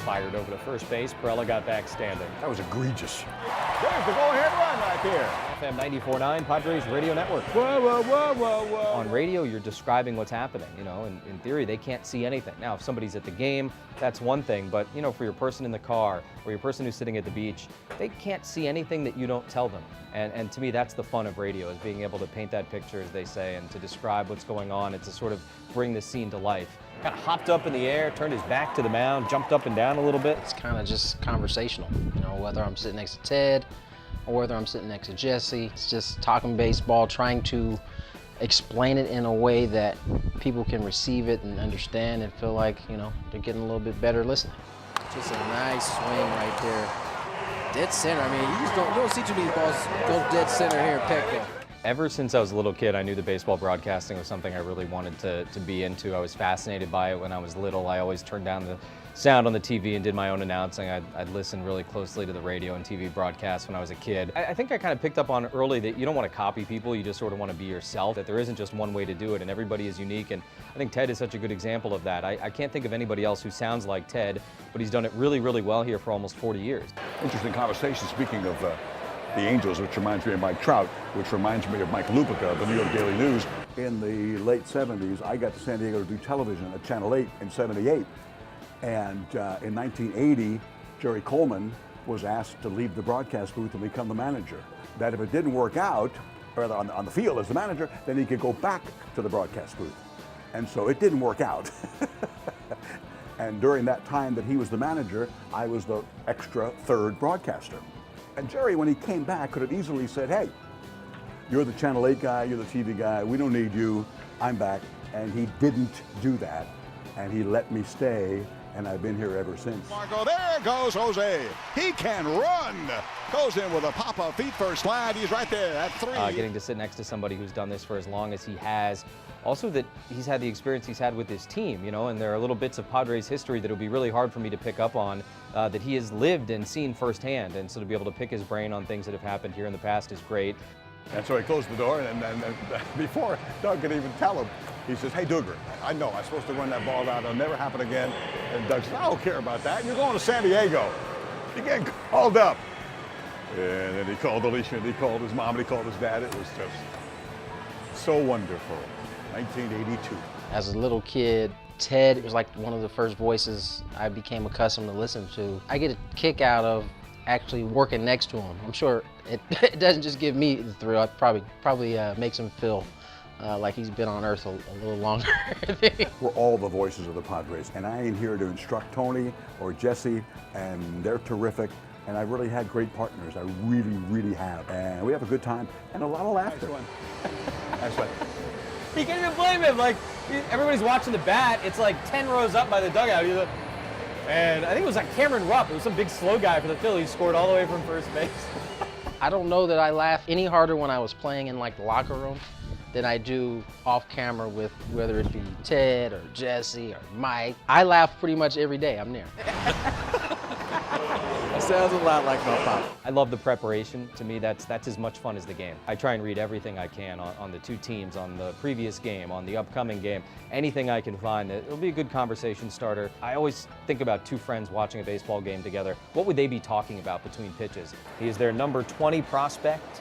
fired over to first base. Perella got back standing. That was egregious. There's the go-ahead run right there. FM 94.9, Padres Radio Network. Whoa, whoa, whoa, whoa, whoa. On radio, you're describing what's happening. In theory, they can't see anything. Now, if somebody's at the game, that's one thing. But, for your person in the car or your person who's sitting at the beach, they can't see anything that you don't tell them. And to me, that's the fun of radio, is being able to paint that picture, as they say, and to describe what's going on, and to sort of bring the scene to life. Kind of hopped up in the air, turned his back to the mound, jumped up and down a little bit. It's kind of just conversational, whether I'm sitting next to Ted or whether I'm sitting next to Jesse. It's just talking baseball, trying to explain it in a way that people can receive it and understand and feel like, they're getting a little bit better listening. Just a nice swing right there. Dead center. I mean, you don't see too many balls go dead center here in Petco. Ever since I was a little kid, I knew that baseball broadcasting was something I really wanted to be into. I was fascinated by it when I was little. I always turned down the sound on the TV and did my own announcing. I'd listen really closely to the radio and TV broadcasts when I was a kid. I think I kind of picked up on early that you don't want to copy people, you just sort of want to be yourself, that there isn't just one way to do it, and everybody is unique. And I think Ted is such a good example of that. I can't think of anybody else who sounds like Ted, but he's done it really, really well here for almost 40 years. Interesting conversation, speaking of the Angels, which reminds me of Mike Trout, which reminds me of Mike Lupica of the New York Daily News. In the late 70s, I got to San Diego to do television at Channel 8 in '78. And in 1980, Jerry Coleman was asked to leave the broadcast booth and become the manager. That if it didn't work out, or on the field as the manager, then he could go back to the broadcast booth. And so it didn't work out. And during that time that he was the manager, I was the extra third broadcaster. And Jerry, when he came back, could have easily said, hey, you're the Channel 8 guy, you're the TV guy, we don't need you, I'm back. And he didn't do that. And he let me stay, and I've been here ever since. Marco, there goes Jose. He can run. Goes in with a pop-up feet first slide. He's right there at 3. Getting to sit next to somebody who's done this for as long as he has. Also that he's had the experience he's had with his team, and there are little bits of Padres history that would be really hard for me to pick up on, that he has lived and seen firsthand. And so to be able to pick his brain on things that have happened here in the past is great. And so he closed the door, and before Doug could even tell him, he says, hey, Duggar, I know I'm supposed to run that ball out. It'll never happen again. And Doug says, I don't care about that. You're going to San Diego. You're getting called up. And then he called Alicia, and he called his mom, and he called his dad. It was just so wonderful. 1982. As a little kid, Ted was like one of the first voices I became accustomed to listen to. I get a kick out of actually working next to him. I'm sure it doesn't just give me the thrill. It probably makes him feel like he's been on Earth a little longer. We're all the voices of the Padres, and I ain't here to instruct Tony or Jesse, and they're terrific. And I really had great partners. I really, really have. And we have a good time and a lot of laughter. Nice one. Nice one. You can't even blame him. Like, everybody's watching the bat. It's like 10 rows up by the dugout. And I think it was like Cameron Rupp. It was some big slow guy for the Phillies, scored all the way from first base. I don't know that I laughed any harder when I was playing in like the locker room than I do off camera with whether it be Ted or Jesse or Mike. I laugh pretty much every day I'm there. Sounds a lot like my pop. I love the preparation. To me, that's as much fun as the game. I try and read everything I can on the two teams, on the previous game, on the upcoming game, anything I can find. It'll be a good conversation starter. I always think about two friends watching a baseball game together. What would they be talking about between pitches? He is their number 20 prospect.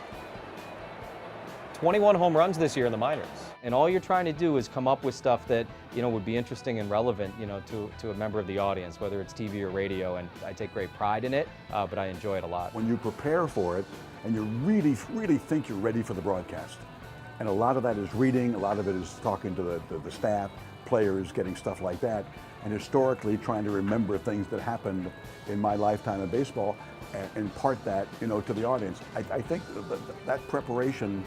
21 home runs this year in the minors. And all you're trying to do is come up with stuff that, would be interesting and relevant, to a member of the audience, whether it's TV or radio. And I take great pride in it, but I enjoy it a lot. When you prepare for it and you really, really think you're ready for the broadcast, and a lot of that is reading, a lot of it is talking to the staff, players, getting stuff like that, and historically trying to remember things that happened in my lifetime of baseball and impart that, to the audience. I think that preparation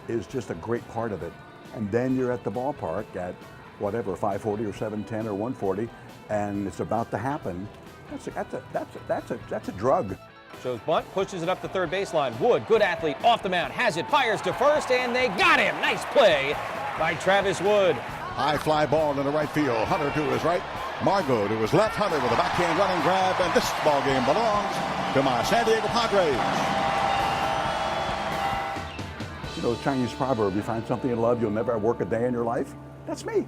is just a great part of it. And then you're at the ballpark at whatever, 540 or 710 or 140, and it's about to happen. That's a drug. Shows bunt, pushes it up the third baseline. Wood, good athlete, off the mound, has it, fires to first, and they got him. Nice play by Travis Wood. High fly ball in the right field. Hunter to his right. Margot to his left. Hunter with a backhand running grab, and this ball game belongs to my San Diego Padres. The Chinese proverb, you find something you love, you'll never work a day in your life. That's me.